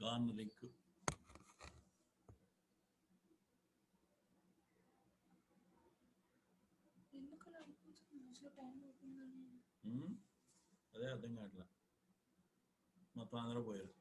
Gone link. అదే అర్థం కావట్లా మొత్తం అందరూ పోయారు.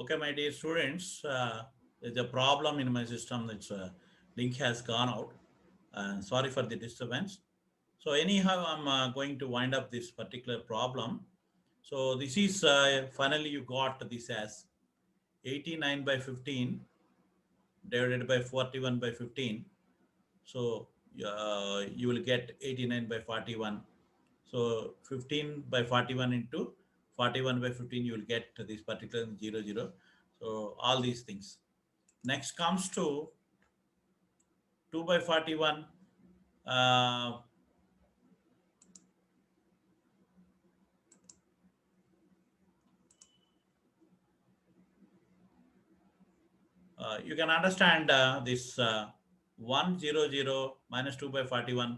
Okay, my dear students, there's a problem in my system. Its link has gone out. Sorry for the disturbance. So anyhow, I'm going to wind up this particular problem. So this is finally you got this as 89 by 15 divided by 41 by 15. So you will get 89 by 41. So 15 by 41 into 41 by 15, you will get this particular 0, 0. So all these things. Next comes to 2 by 41. You can understand this 1, 0, 0 minus 2 by 41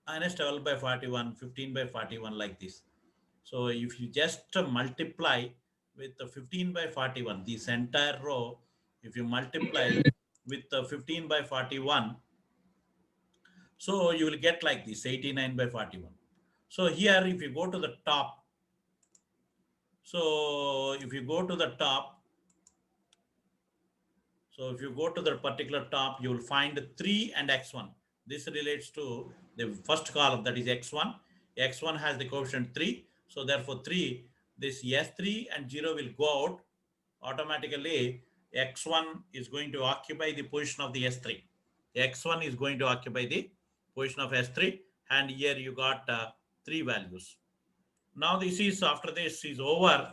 minus 12 by 41, 15 by 41 like this. So if you just multiply with the 15 by 41, this entire row, if you multiply with 15 by 41. So you will get like this 89 by 41. So here, if you go to the top, so if you go to the top, so if you go to the particular top, you will find 3 and x1. This relates to the first column, that is x1. X1 has the coefficient 3. So therefore 3, this S3 and 0 will go out. Automatically, x1 is going to occupy the position of the S3. X1 is going to occupy the position of S3. And here you got 3 values. Now this is, after this is over,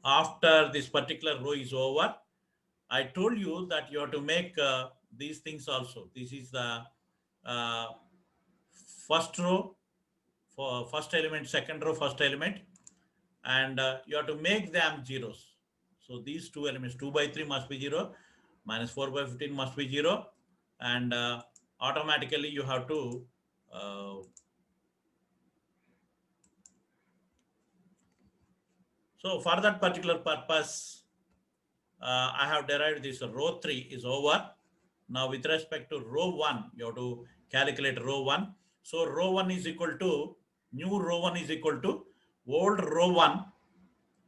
after this particular row is over, I told you that you have to make these things also. This is the uh, first row for first element, second row, first element, and you have to make them zeros. So these two elements, 2 by 3 must be 0, minus 4 by 15 must be 0, and automatically you have to so for that particular purpose, I have derived this row 3 is over. Now with respect to row 1, you have to calculate row 1. So row 1 is equal to, new row 1 is equal to old row 1.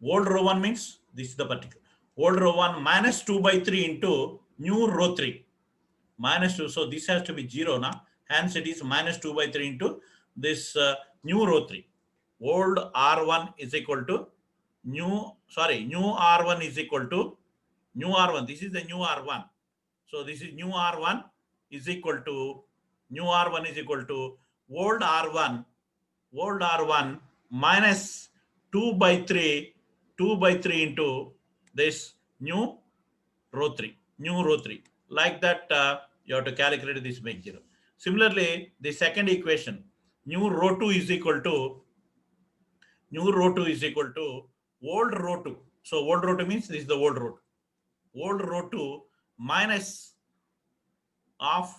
Old row 1 means this is the particular. Old row 1 minus 2 by 3 into new row 3. Minus 2. So this has to be 0 now. Hence it is minus 2 by 3 into this new row 3. Old R1 is equal to new R1 is equal to new R1. This is the new R1. So this is new R1 is equal to old R1 minus 2 by 3 into this new row 3. Like that, you have to calculate this, make 0. Similarly, the second equation, new row 2 is equal to old row 2. So old row 2 means this is the old row 2. Old row 2 minus of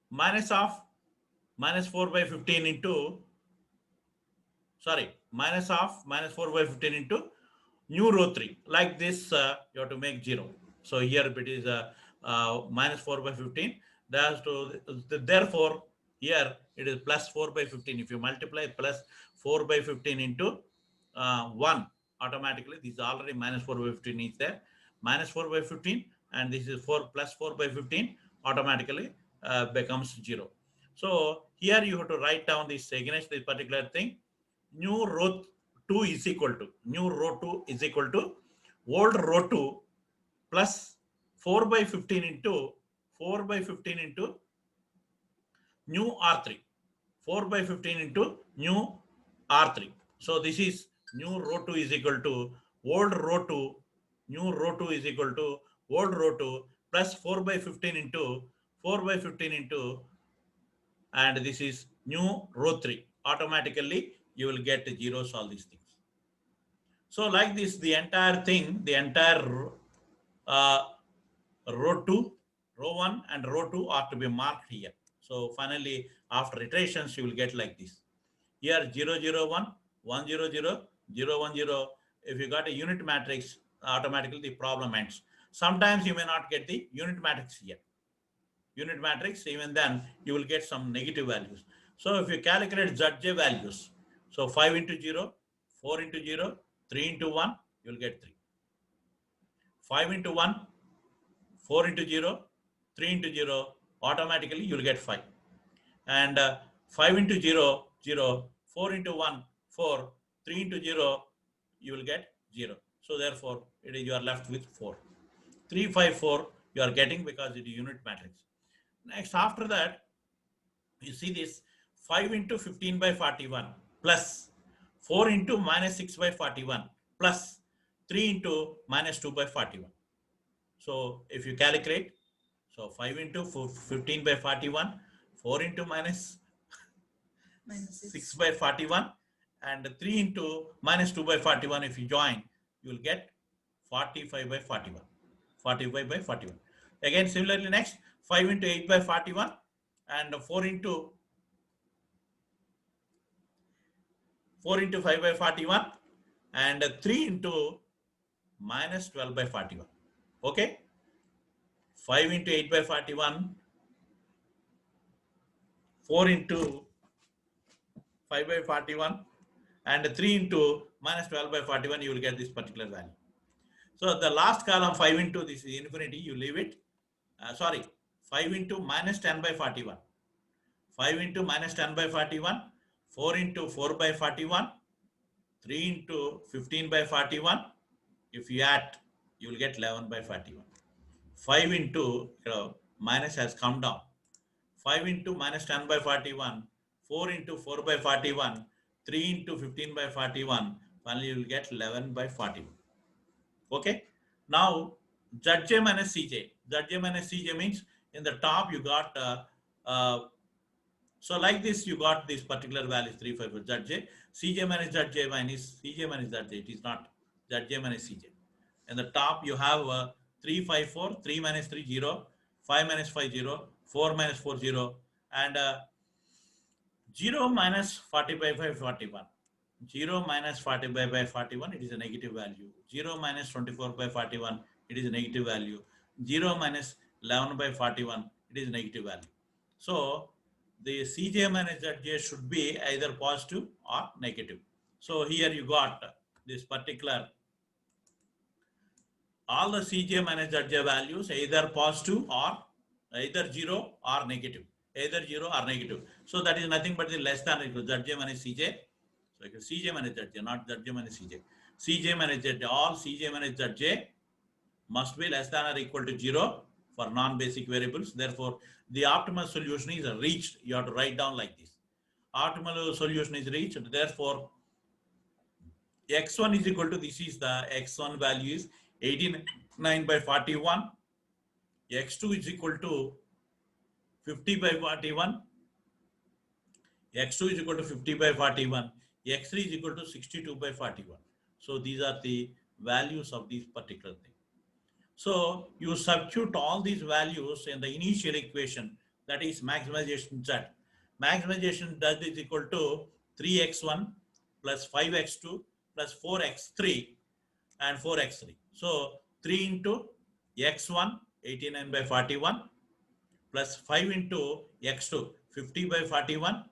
minus 4 by 15 into minus 4 by 15 into new row 3. Like this, you have to make 0. So here it is minus 4 by 15. Therefore, here it is plus 4 by 15. If you multiply plus 4 by 15 into 1, automatically this is already minus 4 by 15 is there. Minus 4 by 15, and this is 4 plus 4 by 15, automatically becomes 0. So here you have to write down this against this particular thing. New row 2 is equal to old row 2 plus 4 by 15 into new R3. 4 by 15 into new R3. So this is new row 2 is equal to old row 2. New row 2 is equal to old row 2 plus 4 by 15 into and this is new row 3. Automatically you will get zeros, all these things. So like this, the entire thing, the entire row 2, row 1 and row 2 are to be marked here. So finally, after iterations, you will get like this. Here 0, 0, 1, 1, 0, 0, 0, 1, 0. If you got a unit matrix, automatically the problem ends. Sometimes you may not get the unit matrix here. Unit matrix, even then you will get some negative values. So if you calculate ZJ values, so 5 into 0, 4 into 0, 3 into 1, you will get 3. 5 into 1, 4 into 0, 3 into 0, automatically you will get 5. And 5 into 0, 0, 4 into 1, 4, 3 into 0, you will get 0. So therefore, you are left with 4. 3, 5, 4 you are getting because it is unit matrix. Next, after that, you see this 5 into 15 by 41 plus 4 into minus 6 by 41 plus 3 into minus 2 by 41. So if you calculate, so 5 into 15 by 41, 4 into minus 6 by 41, and 3 into minus 2 by 41, if you join, you will get 45 by 41. 45 by 41. Again, similarly, next 5 into 8 by 41 and 4 into 5 by 41 and 3 into minus 12 by 41. Okay, 5 into 8 by 41, 4 into 5 by 41, and 3 into minus 12 by 41, you will get this particular value. So the last column 5 into this infinity, you leave it. Sorry, 5 into minus 10 by 41. 5 into minus 10 by 41, 4 into 4 by 41, 3 into 15 by 41. If you add, you will get 11 by 41. 5 into, minus has come down. 5 into minus 10 by 41, 4 into 4 by 41, 3 into 15 by 41. Finally, you will get 11 by 41. Okay. Now, ZJ minus CJ. ZJ minus CJ means in the top you got, so like this, you got this particular value 354 ZJ. CJ minus ZJ minus CJ minus ZJ. It is not ZJ minus CJ. In the top, you have 354, 3 minus 3, 0, 5 minus 5, 0, 4 minus 4, 0, and 0 minus 45 by 41. 0 minus 45 by 41, it is a negative value. 0 minus 24 by 41, it is a negative value. 0 minus 11 by 41, it is a negative value. So the CJ minus ZJ should be either positive or negative. So here you got this particular, all the CJ minus ZJ values either positive or either 0 or negative. Either 0 or negative. So that is nothing but the less than equal ZJ minus CJ. So CJ minus ZJ, not ZJ minus CJ. CJ minus ZJ, all CJ minus ZJ must be less than or equal to 0 for non-basic variables. Therefore, the optimal solution is reached. You have to write down like this. Optimal solution is reached. Therefore, x1 is equal to, this is the x1 value is 89 by 41. X2 is equal to 50 by 41. X2 is equal to 50 by 41. X3 is equal to 62 by 41. So these are the values of these particular thing. So you substitute all these values in the initial equation, that is maximization Z. Maximization Z is equal to 3x1 plus 5x2 plus 4x3 and 4x3. So 3 into x1, 89 by 41, plus 5 into x2, 50 by 41.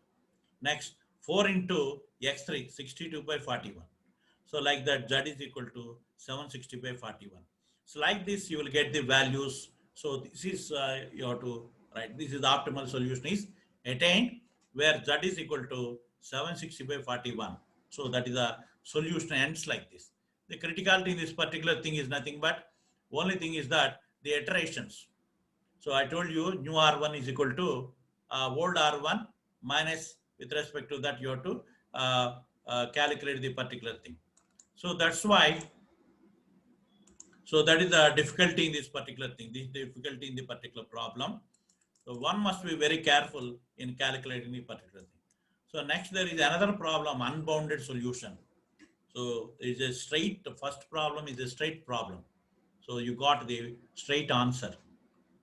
Next, 4 into x3, 62 by 41. So like that, Z is equal to 760 by 41. So like this, you will get the values. So this is, you have to write, this is the optimal solution is attained, where Z is equal to 760 by 41. So that is the solution ends like this. The criticality in this particular thing is nothing but, only thing is that the iterations. So I told you new R1 is equal to old R1 minus, with respect to that you have to calculate the particular thing. So that's why, so that is the difficulty in this particular thing, this difficulty in the particular problem. So one must be very careful in calculating the particular thing. So next there is another problem, unbounded solution. So there is a straight, the first problem is a straight problem. So you got the straight answer.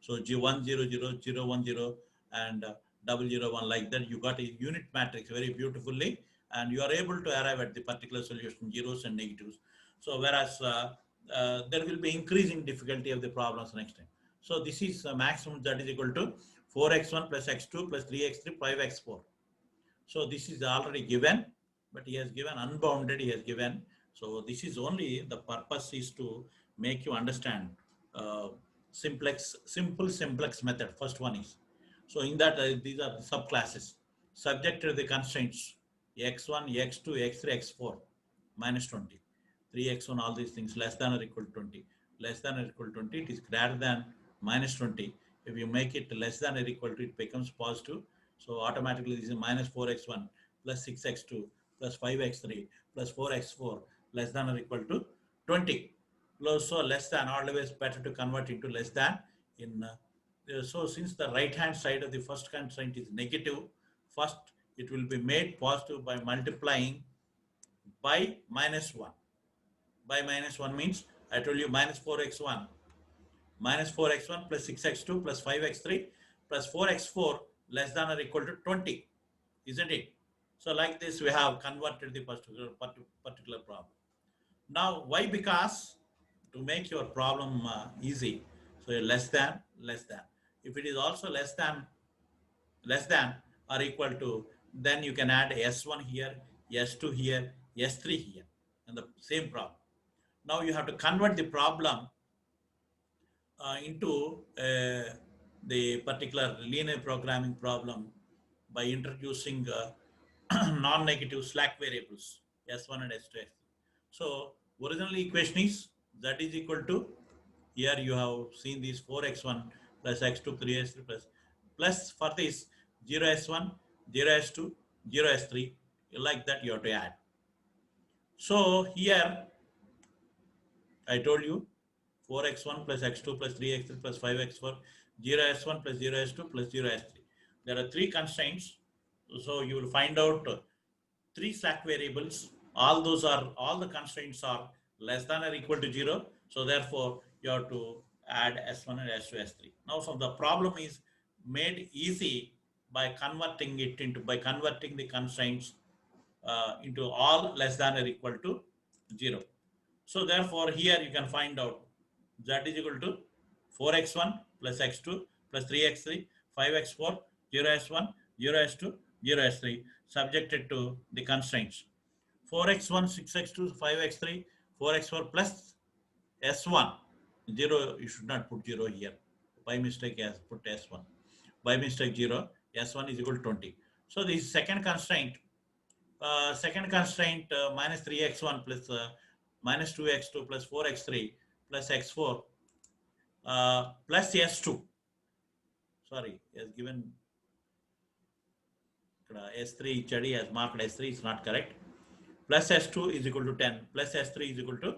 So G1, 0, 0, 0, 1, 0, and 001 like that. You got a unit matrix very beautifully, and you are able to arrive at the particular solution, zeros and negatives. So whereas there will be increasing difficulty of the problems next time. So this is maximum Z is equal to 4x1 plus x2 plus 3x3 5x4. So this is already given, but he has given unbounded, he has given. So this is only, the purpose is to make you understand simple simplex method. First one is, so in that these are the subclasses subject to the constraints x1, x2, x3, x4 minus 20, 3x1, all these things less than or equal to 20, less than or equal to 20, it is greater than minus 20. If you make it less than or equal to, it becomes positive. So automatically this is minus 4x1 plus 6x2 plus 5x3 plus 4x4 less than or equal to 20. So less than, always better to convert into less than. In so since the right hand side of the first constraint is negative, first it will be made positive by multiplying by minus 1. By minus 1 means, I told you minus 4x1 plus 6x2 plus 5x3 plus 4x4 less than or equal to 20, isn't it? So like this we have converted the particular problem. Now why? Because to make your problem easy, so less than, less than. If it is also less than or equal to, then you can add S1 here, S2 here, S3 here, and the same problem. Now you have to convert the problem into the particular linear programming problem by introducing non-negative slack variables S1 and S2, S3. So original equation is z is equal to, here you have seen these 4x1 plus x2 3x3 plus for this 0s1, 0s2, 0s3, like that you have to add. So here I told you 4x1 plus x2 plus 3x3 plus 5x4, 0s1 plus 0s2 plus 0s3. There are three constraints. So you will find out three slack variables. All the constraints are less than or equal to 0. So therefore, you have to add S1 and S2, S3. Now, so the problem is made easy by converting the constraints into all less than or equal to 0. So therefore, here you can find out z is equal to 4x1 plus x2 plus 3x3, 5x4, 0s1, 0s2, 0s3, subjected to the constraints. 4x1, 6x2, 5x3, 4x4 plus s1, 0, you should not put 0 here. By mistake, yes, put s1. By mistake, 0, s1 is equal to 20. So the second constraint minus 3x1 plus minus 2x2 plus 4x3 plus x4 plus s2. Sorry, has given s3 Chadi has marked s3 is not correct. Plus s2 is equal to 10 plus s3 is equal to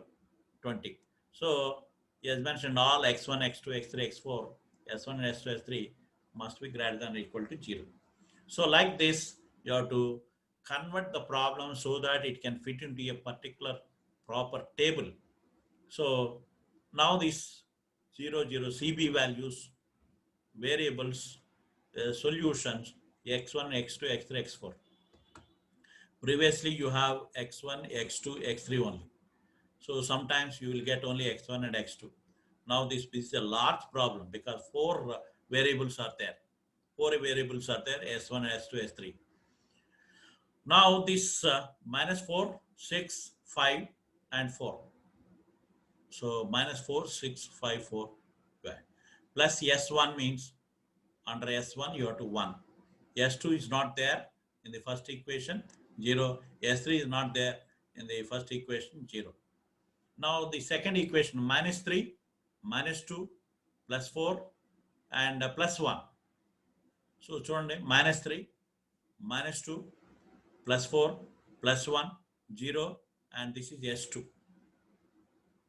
20. So he has mentioned all x1, x2, x3, x4, s1 and s2, s3 must be greater than or equal to 0. So like this, you have to convert the problem so that it can fit into a particular proper table. So now these 0, 0 CB values, variables, solutions, x1, x2, x3, x4. Previously you have x1, x2, x3 only. So sometimes you will get only x1 and x2. Now this is a large problem because four variables are there. Four variables are there, s1, s2, s3. Now this minus 4, 6, 5 and 4. So minus 4, 6, 5, 4. Plus S1 means under S1 you have to 1. S2 is not there in the first equation, 0. S3 is not there in the first equation, 0. Now the second equation, minus 3, minus 2, plus 4 and plus 1. So minus 3, minus 2, plus 4, plus 1, 0, and this is S2.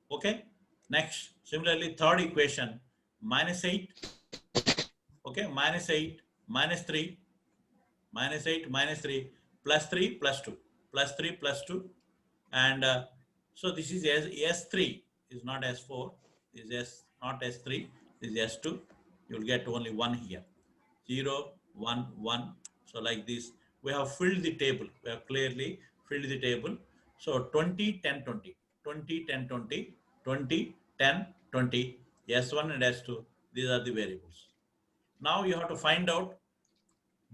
Okay. Next, similarly, third equation, minus 8. Okay, minus 8, minus 3, minus 8, minus 3, plus 3, plus 2, plus 3, plus 2. And so this is S3, is not S4, is not S3, this is S2. You'll get only 1 here. 0, 1, 1. So like this, we have filled the table. We have clearly filled the table. So 20, 10, 20, 20, 10, 20, 20, 10, 20, S1 and S2. These are the variables. Now you have to find out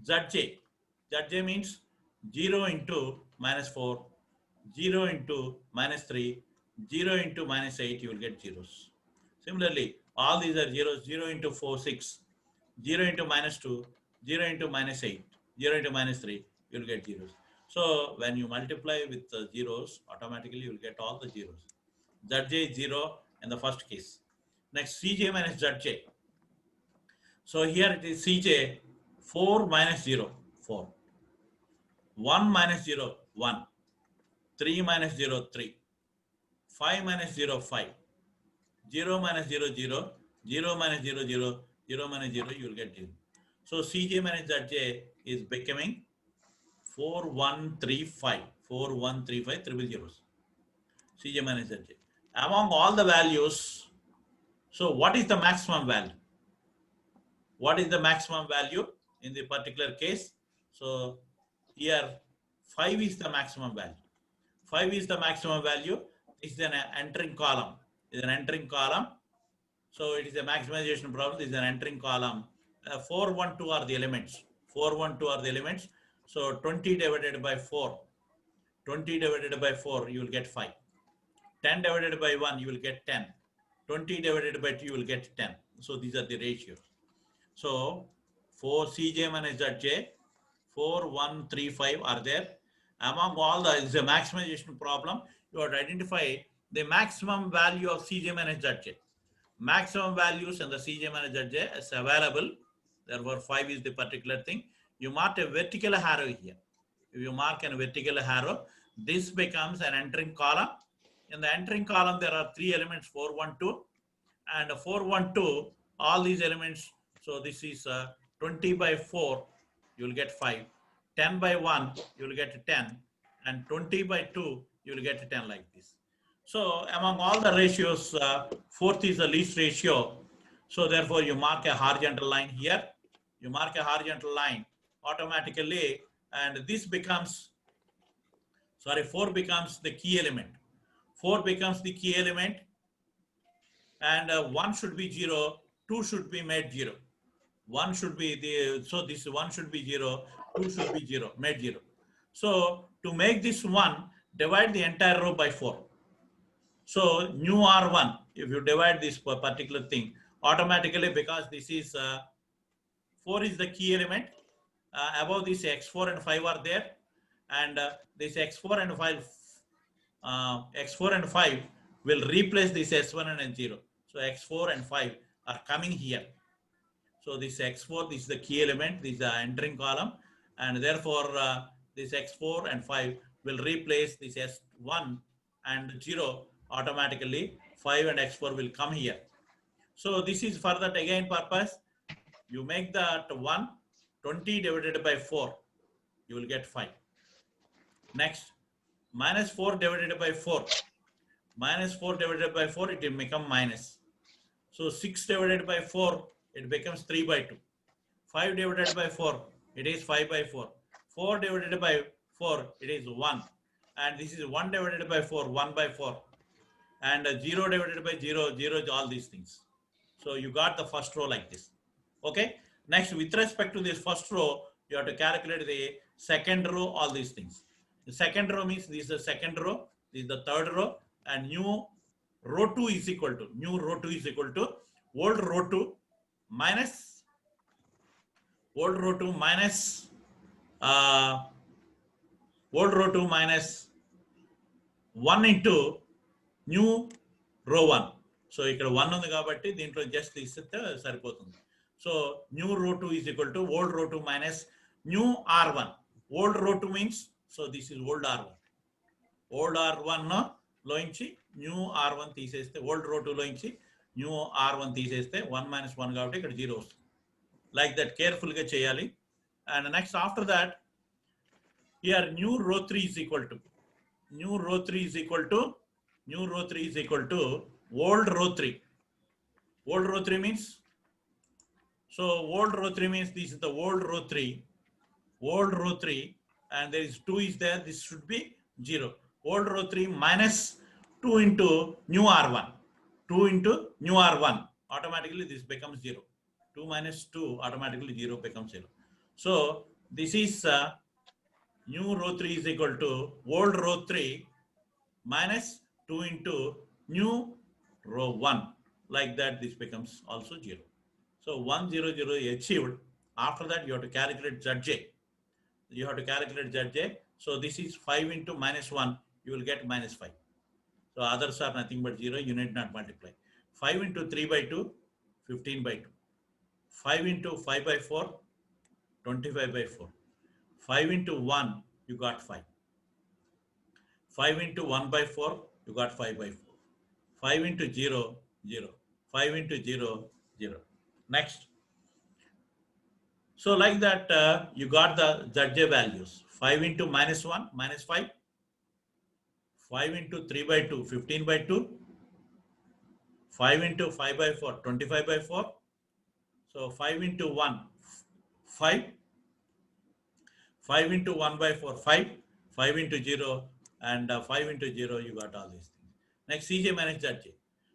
Zj. Zj means 0 into minus 4, 0 into minus 3, 0 into minus 8, you will get zeros. Similarly, all these are zeros, 0 into 4, 6, 0 into minus 2, 0 into minus 8, 0 into minus 3, you will get zeros. So when you multiply with the zeros, automatically you will get all the zeros. Zj is 0 in the first case. Next, Cj minus Zj. So here it is Cj, 4 minus 0, 4. 1 minus 0, 1. 3 minus 0, 3. 5 minus 0, 5. 0 minus 0, 0. 0 minus 0, 0. 0 minus 0, you will get 0. So Cj minus Zj is becoming 4135. 4135 triple zeros. Cj minus Zj. Among all the values, so what is the maximum value? What is the maximum value in the particular case? So here 5 is the maximum value. 5 is the maximum value. This is an entering column. is an entering column. So it is a maximization problem. This is an entering column. 4, 1, 2 are the elements. 4, 1, 2 are the elements. So 20 divided by 4. 20 divided by 4, you will get 5. 10 divided by 1, you will get 10. 20 divided by 2, you will get 10. So these are the ratios. So 4 Cj minus Zj, 4, 1, 3, 5 are there. Among all the, it's a maximization problem. You have to identify the maximum value of Cj minus Zj. Maximum values and the Cj minus Zj is available. Therefore, 5 is the particular thing. You mark a vertical arrow here. If you mark a vertical arrow, this becomes an entering column. In the entering column, there are 3 elements, 4, 1, 2. And 4, 1, 2, all these elements. So this is 20 by 4, you will get 5. 10 by 1, you will get 10. And 20 by 2, you will get 10 like this. So among all the ratios, fourth is the least ratio. So therefore, you mark a horizontal line here. You mark a horizontal line automatically, and this becomes, 4 becomes the key element. 4 becomes the key element, and 1 should be 0, 2 should be made 0. 1 should be the, so this 1 should be 0, 2 should be 0, made 0. So to make this 1, divide the entire row by 4. So new R1, if you divide this particular thing, automatically, because this is 4 is the key element, above this x4 and 5 are there, and this x4 and 5, x4 and 5 will replace this s1 and 0. So x4 and 5 are coming here. So this x4, this is the key element, this is the entering column, and therefore this x4 and 5 will replace this s1 and 0 automatically. 5 and x4 will come here. So this is for that again purpose. You make that 1, 20 divided by 4, you will get 5. Next, minus 4 divided by 4. Minus 4 divided by 4, it will become minus. So 6 divided by 4, it becomes 3 by 2. 5 divided by 4, it is 5 by 4. 4 divided by 4, it is 1. And this is 1 divided by 4, 1 by 4. And 0 divided by 0, 0 is all these things. So you got the first row like this. Okay. Next, with respect to this first row, you have to calculate the second row, all these things. The second row means this is the second row, this is the third row, and new row 2 is equal to, new row 2 is equal to old row 2 minus old row 2 minus old row 2 minus 1 into new row 1. So ఇక్కడ 1 ఉంది కాబట్టి దీంట్లో just తీస్తే సరిపోతుంది. So new రో 2 is equal to old row 2 minus new R1. Old row 2 means, so this is old R1. Old R1 లోంచి new R1 తీసేస్తే, old row 2 లోంచి న్యూ R1 తీసేస్తే 1 minus 1 కాబట్టి ఇక్కడ 0 వస్తుంది. Like that, careful గా చేయాలి. And next after that, here new row 3 is equal to, new row 3 is equal to, new row 3 is equal to old row 3. Old row 3 means, so old row 3 means this is the old row 3. Old row 3, and there is 2 is there, this should be 0. Old row 3 minus 2 into new R1. 2 into new R1. Automatically this becomes 0. 2 minus 2, automatically 0 becomes 0. So this is new row 3 is equal to old row 3 minus 2 into new row 1. Like that, this becomes also 0. So 1, 0, 0 achieved. After that, you have to calculate Zj. You have to calculate Zj. So this is 5 into minus 1, you will get minus 5. So others are nothing but 0, you need not multiply. 5 into 3 by 2, 15 by 2. 5 into 5 by 4, 25 by 4. 5 into 1, you got 5. 5 into 1 by 4, you got 5 by 4. 5 into 0, 0. 5 into 0, 0. Next. So like that, you got the Zj values. 5 into minus 1, minus 5. 5 into 3 by 2, 15 by 2. 5 into 5 by 4, 25 by 4. So 5 into 1, 5. 5 into 1 by 4, 5. 5 into 0, and 5 into 0, you got all these things. Next, Cj minus Zj.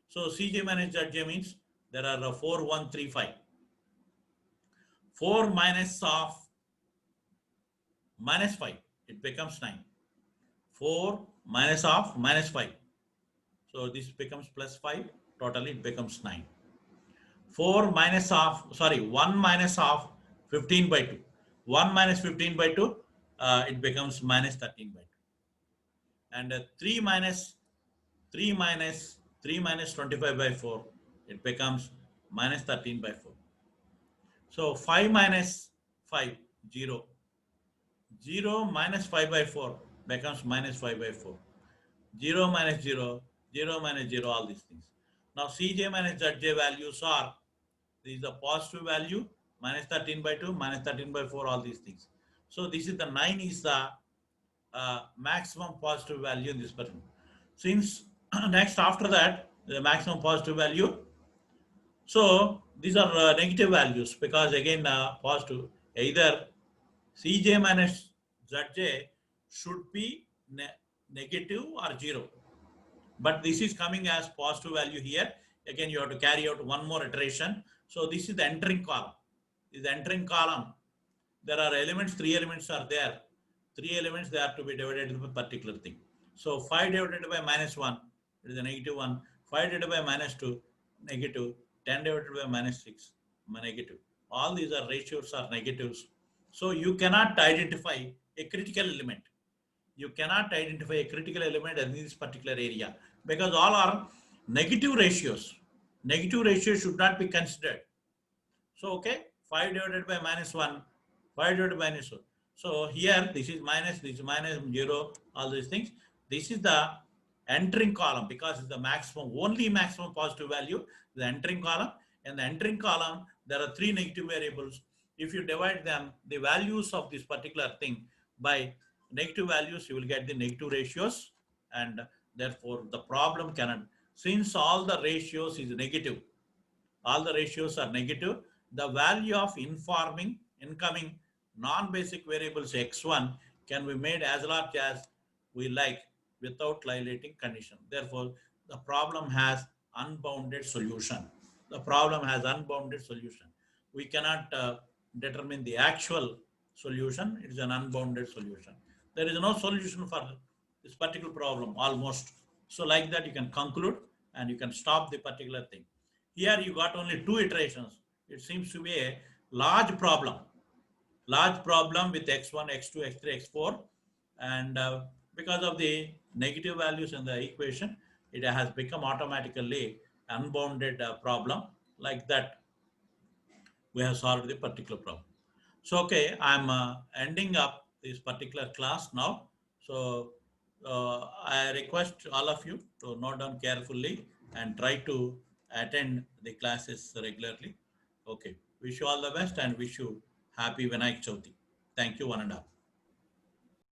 So Cj minus Zj means there are 4, 1, 3, 5. 4 minus of minus 5, it becomes 9. 4 minus of minus 5. So this becomes plus 5. Totally it becomes 9. 4 minus of, sorry, 1 minus of 15 by 2. 1 minus 15 by 2, it becomes minus 13 by 2. And 3 minus 3 minus 25 by 4, it becomes minus 13 by 4. So 5 minus 5, 0. 0 minus 5 by 4 becomes minus 5 by 4. 0 minus 0, 0 minus 0, all these things. Now Cj minus Zj values are, this is the positive value, minus 13 by 2, minus 13 by 4, all these things. So this is the 9 is the maximum positive value in this particular. Since next after that, the maximum positive value. So these are negative values because again positive, either Cj minus Zj should be negative or 0. But this is coming as positive value here. Again, you have to carry out one more iteration. So this is the entering column. This is the entering column. There are elements, 3 elements are there. 3 elements, they are to be divided by a particular thing. So 5 divided by minus 1, it is a negative 1. 5 divided by minus 2, negative. 10 divided by minus 6, negative. All these are ratios are negatives. So you cannot identify a critical element. You cannot identify a critical element in this particular area because all are negative ratios. Negative ratios should not be considered. So, okay, 5 divided by minus 1, 5 divided by minus 1. So, here this is minus 0, all these things. This is the entering column because it's the maximum, only maximum positive value, the entering column. And the entering column, there are 3 negative variables. If you divide them, the values of this particular thing by negative values, you will get the negative ratios. And therefore, the problem cannot, since all the ratios is negative, all the ratios are negative, the value of incoming non-basic variables x1 can be made as large as we like without violating condition. Therefore, the problem has unbounded solution. The problem has unbounded solution. We cannot determine the actual solution. It is an unbounded solution. There is no solution for this particular problem almost. So like that you can conclude and you can stop the particular thing. Here you got only 2 iterations. It seems to be a large problem with x1, x2, x3, x4. And because of the negative values in the equation, it has become automatically unbounded problem. Like that, we have solved the particular problem. So, okay, I'm ending up this particular class now. So, I request all of you to note down carefully and try to attend the classes regularly. Okay, wish you all the best and wish you happy Vinayak Chauthi. Thank you, one and all.